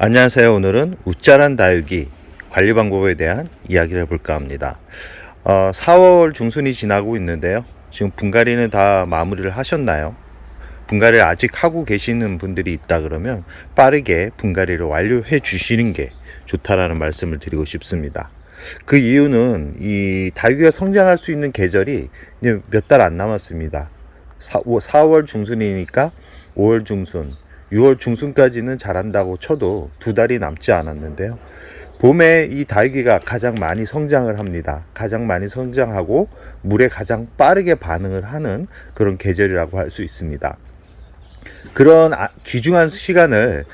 안녕하세요. 오늘은 웃자란 다육이 관리 방법에 대한 이야기를 해볼까 합니다. 4월 중순이 지나고 있는데요. 지금 분갈이는 다 마무리를 하셨나요? 분갈이를 아직 하고 계시는 분들이 있다 그러면 빠르게 분갈이를 완료해 주시는 게 좋다라는 말씀을 드리고 싶습니다. 그 이유는 이 다육이가 성장할 수 있는 계절이 이제 몇 달 안 남았습니다. 4월 중순이니까 5월 중순, 6월 중순까지는 자란다고 쳐도 2달이 남지 않았는데요. 봄에 이 다육이가 가장 많이 성장을 합니다. 가장 많이 성장하고 물에 가장 빠르게 반응을 하는 그런 계절이라고 할 수 있습니다. 그런 귀중한 시간을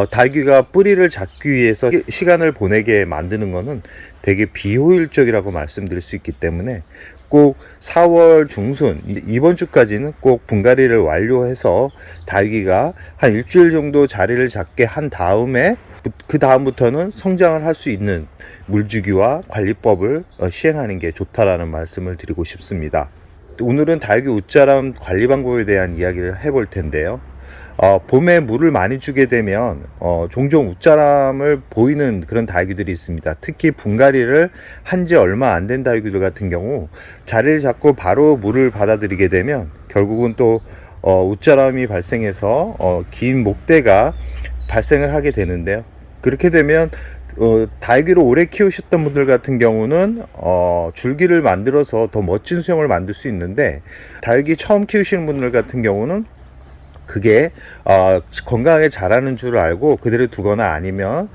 다육이가 뿌리를 잡기 위해서 시간을 보내게 만드는 것은 되게 비효율적이라고 말씀드릴 수 있기 때문에 꼭 4월 중순 이번 주까지는 꼭 분갈이를 완료해서 다육이가 한 일주일 정도 자리를 잡게 한 다음에 그 다음부터는 성장을 할 수 있는 물주기와 관리법을 시행하는 게 좋다라는 말씀을 드리고 싶습니다. 오늘은 다육이 웃자람 관리 방법에 대한 이야기를 해볼 텐데요. 봄에 물을 많이 주게 되면 종종 웃자람을 보이는 그런 다육이들이 있습니다. 특히 분갈이를 한 지 얼마 안 된 다육이들 같은 경우 자리를 잡고 바로 물을 받아들이게 되면 결국은 또 웃자람이 발생해서 긴 목대가 발생을 하게 되는데요. 그렇게 되면 다육이를 오래 키우셨던 분들 같은 경우는 줄기를 만들어서 더 멋진 수영을 만들 수 있는데, 다육이 처음 키우시는 분들 같은 경우는 그게 건강하게 자라는 줄 알고 그대로 두거나 아니면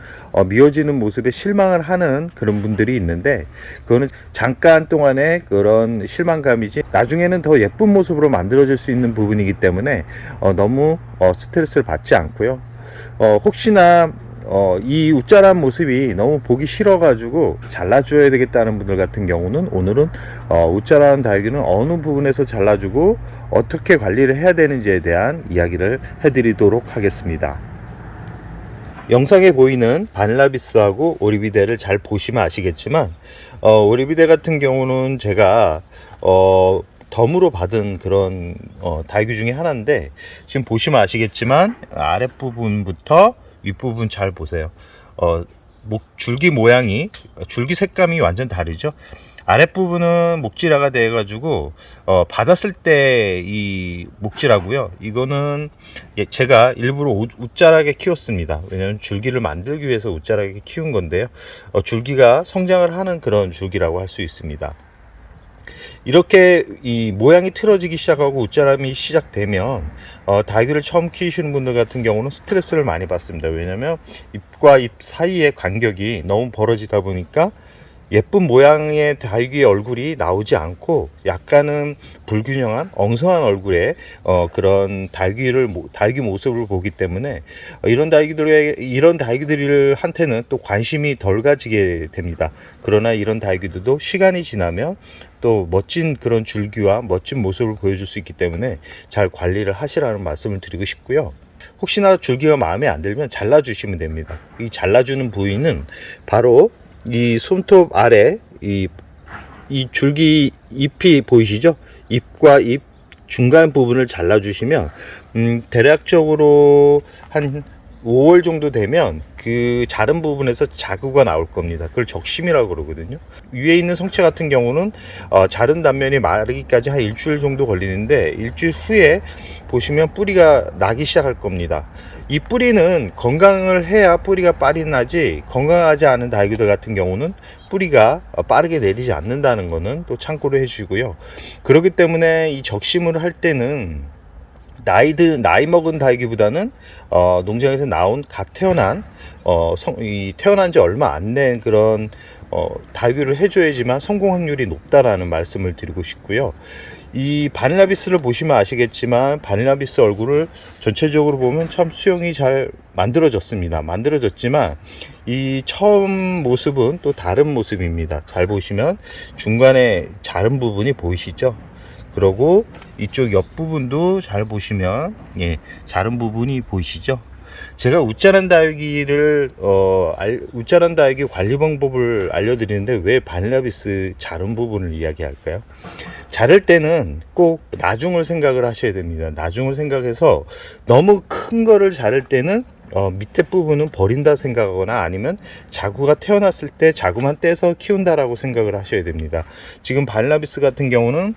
미워지는 모습에 실망을 하는 그런 분들이 있는데, 그거는 잠깐 동안의 그런 실망감이지 나중에는 더 예쁜 모습으로 만들어질 수 있는 부분이기 때문에 너무 스트레스를 받지 않고요. 혹시나 이 웃자란 모습이 너무 보기 싫어가지고 잘라줘야 되겠다는 분들 같은 경우는 오늘은 웃자란 다육이는 어느 부분에서 잘라주고 어떻게 관리를 해야 되는지에 대한 이야기를 해드리도록 하겠습니다. 영상에 보이는 바닐라비스하고 오리비데를 잘 보시면 아시겠지만 오리비데 같은 경우는 제가 덤으로 받은 그런 다육이 중에 하나인데, 지금 보시면 아시겠지만 아랫부분부터 윗부분 잘 보세요. 줄기 모양이, 줄기 색감이 완전 다르죠. 아랫부분은 목질화가 돼 가지고 받았을 때 이 목질하고요, 이거는 제가 일부러 웃자라게 키웠습니다. 왜냐하면 줄기를 만들기 위해서 웃자라게 키운 건데요, 줄기가 성장을 하는 그런 줄기라고 할 수 있습니다. 이렇게 이 모양이 틀어지기 시작하고 웃자람이 시작되면 다육이를 처음 키우시는 분들 같은 경우는 스트레스를 많이 받습니다. 왜냐하면 잎과 잎 사이의 간격이 너무 벌어지다 보니까 예쁜 모양의 다육이의 얼굴이 나오지 않고 약간은 불균형한 엉성한 얼굴의 그런 다육이 모습을 보기 때문에 이런 다육이들한테는 또 관심이 덜 가지게 됩니다. 그러나 이런 다육이들도 시간이 지나면 또 멋진 그런 줄기와 멋진 모습을 보여줄 수 있기 때문에 잘 관리를 하시라는 말씀을 드리고 싶고요. 혹시나 줄기가 마음에 안 들면 잘라주시면 됩니다. 이 잘라주는 부위는 바로 이 손톱 아래 이 줄기 잎이 보이시죠? 잎과 잎 중간 부분을 잘라주시면 대략적으로 한 5월 정도 되면 그 자른 부분에서 자구가 나올 겁니다. 그걸 적심이라고 그러거든요. 위에 있는 성체 같은 경우는 자른 단면이 마르기까지 한 일주일 정도 걸리는데, 일주일 후에 보시면 뿌리가 나기 시작할 겁니다. 이 뿌리는 건강을 해야 뿌리가 빨리 나지, 건강하지 않은 다육이들 같은 경우는 뿌리가 빠르게 내리지 않는다는 거는 또 참고로 해주시고요. 그렇기 때문에 이 적심을 할 때는 나이 먹은 다육이보다는 농장에서 나온 갓 태어난 태어난 지 얼마 안 된 그런 다육이를 해줘야지만 성공 확률이 높다라는 말씀을 드리고 싶고요. 이 바닐라비스를 보시면 아시겠지만 바닐라비스 얼굴을 전체적으로 보면 참 수영이 잘 만들어졌지만 이 처음 모습은 또 다른 모습입니다. 잘 보시면 중간에 자른 부분이 보이시죠? 그리고 이쪽 옆부분도 잘 보시면 자른 부분이 보이시죠? 제가 웃자란 다육이 관리 방법을 알려드리는데 왜 바닐라비스 자른 부분을 이야기할까요? 자를 때는 꼭 나중을 생각을 하셔야 됩니다. 나중을 생각해서 너무 큰 거를 자를 때는 밑에 부분은 버린다 생각하거나 아니면 자구가 태어났을 때 자구만 떼서 키운다라고 생각을 하셔야 됩니다. 지금 발나비스 같은 경우는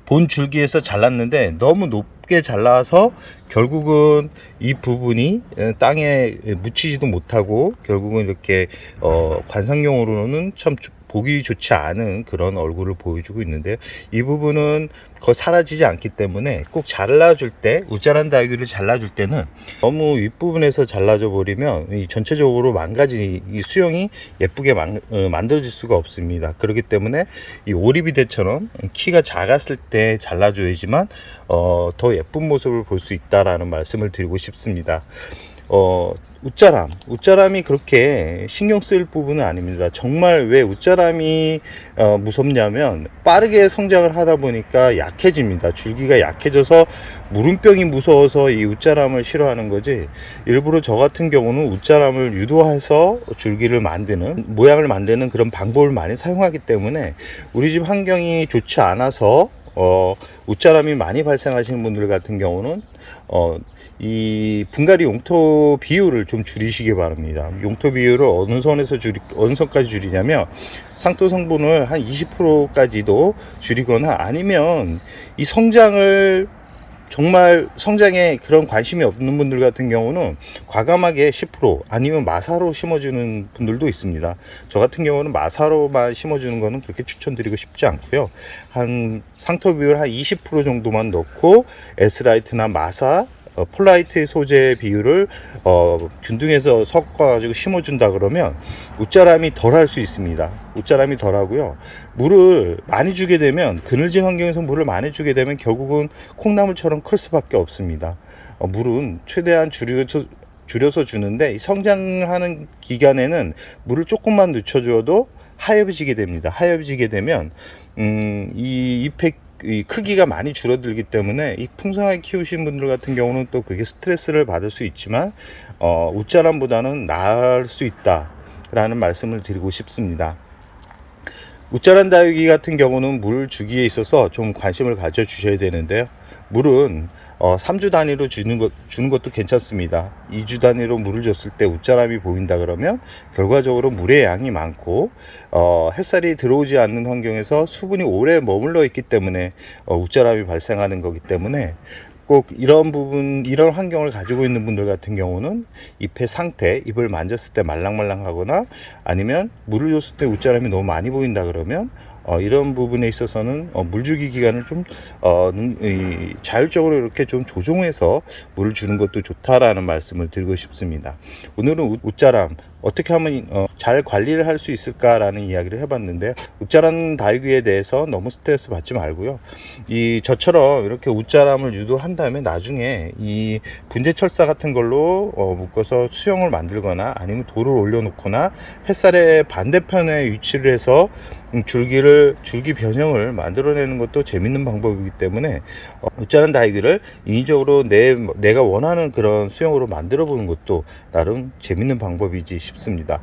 본 줄기에서 잘랐는데 너무 높게 잘라서 결국은 이 부분이 땅에 묻히지도 못하고 결국은 이렇게 관상용으로는 참 보기 좋지 않은 그런 얼굴을 보여주고 있는데요. 이 부분은 거의 사라지지 않기 때문에 꼭 잘라줄 때, 우짜란 다육이를 잘라줄 때는 너무 윗부분에서 잘라져 버리면 이 전체적으로 이 수영이 예쁘게 만들어질 수가 없습니다. 그렇기 때문에 이 오리비데처럼 키가 작았을 때 잘라줘야지만 더 예쁜 모습을 볼 수 있다라는 말씀을 드리고 싶습니다. 웃자람이 그렇게 신경 쓰일 부분은 아닙니다. 정말 왜 웃자람이 무섭냐면 빠르게 성장을 하다 보니까 약해집니다. 줄기가 약해져서 무름병이 무서워서 이 웃자람을 싫어하는 거지, 일부러 저 같은 경우는 웃자람을 유도해서 줄기를 만드는, 모양을 만드는 그런 방법을 많이 사용하기 때문에 우리 집 환경이 좋지 않아서 웃자람이 많이 발생하시는 분들 같은 경우는 이 분갈이 용토 비율을 좀 줄이시기 바랍니다. 용토 비율을 어느 선까지 줄이냐면 상토 성분을 한 20%까지도 줄이거나, 아니면 이 정말 성장에 그런 관심이 없는 분들 같은 경우는 과감하게 10% 아니면 마사로 심어주는 분들도 있습니다. 저 같은 경우는 마사로만 심어주는 거는 그렇게 추천드리고 싶지 않고요. 한 상토 비율 한 20% 정도만 넣고 에스라이트나 마사, 폴라이트 소재 비율을 균등해서 섞어가지고 심어준다 그러면 웃자람이 덜 할 수 있습니다. 웃자람이 덜 하고요. 물을 많이 주게 되면, 그늘진 환경에서 물을 많이 주게 되면 결국은 콩나물처럼 클 수밖에 없습니다. 물은 최대한 줄여서 주는데, 성장하는 기간에는 물을 조금만 늦춰줘도 하얘지게 됩니다. 하얘지게 되면 이 크기가 많이 줄어들기 때문에 이 풍성하게 키우신 분들 같은 경우는 또 그게 스트레스를 받을 수 있지만 웃자람보다는 나을 수 있다 라는 말씀을 드리고 싶습니다. 웃자란 다육이 같은 경우는 물 주기에 있어서 좀 관심을 가져 주셔야 되는데요. 물은 3주 단위로 주는 것도 괜찮습니다. 2주 단위로 물을 줬을 때 웃자람이 보인다 그러면 결과적으로 물의 양이 많고 햇살이 들어오지 않는 환경에서 수분이 오래 머물러 있기 때문에 웃자람이 발생하는 거기 때문에 꼭 이런 환경을 가지고 있는 분들 같은 경우는 잎의 상태, 잎을 만졌을 때 말랑말랑하거나 아니면 물을 줬을 때 웃자람이 너무 많이 보인다 그러면 이런 부분에 있어서는 물주기 기간을 좀 자율적으로 이렇게 좀 조정해서 물을 주는 것도 좋다라는 말씀을 드리고 싶습니다. 오늘은 웃자람 어떻게 하면 잘 관리를 할 수 있을까라는 이야기를 해봤는데, 웃자람 다육이에 대해서 너무 스트레스 받지 말고요. 저처럼 이렇게 웃자람을 유도한 다음에 나중에 이 분재철사 같은 걸로 묶어서 수영을 만들거나 아니면 돌을 올려놓거나 햇살의 반대편에 위치를 해서 줄기 변형을 만들어내는 것도 재밌는 방법이기 때문에 웃자람 다육이를 인위적으로 내가 원하는 그런 수영으로 만들어 보는 것도 나름 재밌는 방법이지 싶습니다.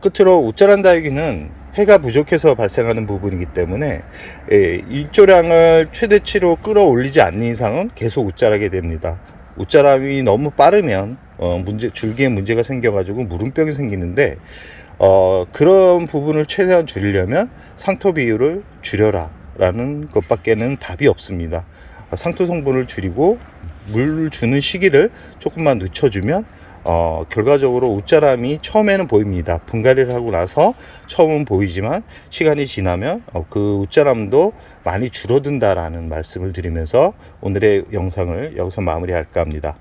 끝으로 웃자람 다육이는 해가 부족해서 발생하는 부분이기 때문에 일조량을 최대치로 끌어올리지 않는 이상은 계속 웃자라게 됩니다. 웃자람이 너무 빠르면 줄기에 문제가 생겨가지고 무름병이 생기는데, 그런 부분을 최대한 줄이려면 상토 비율을 줄여라 라는 것밖에는 답이 없습니다. 상토 성분을 줄이고 물 주는 시기를 조금만 늦춰주면 결과적으로 웃자람이 처음에는 보입니다. 분갈이를 하고 나서 처음은 보이지만 시간이 지나면 그 웃자람도 많이 줄어든다라는 말씀을 드리면서 오늘의 영상을 여기서 마무리할까 합니다.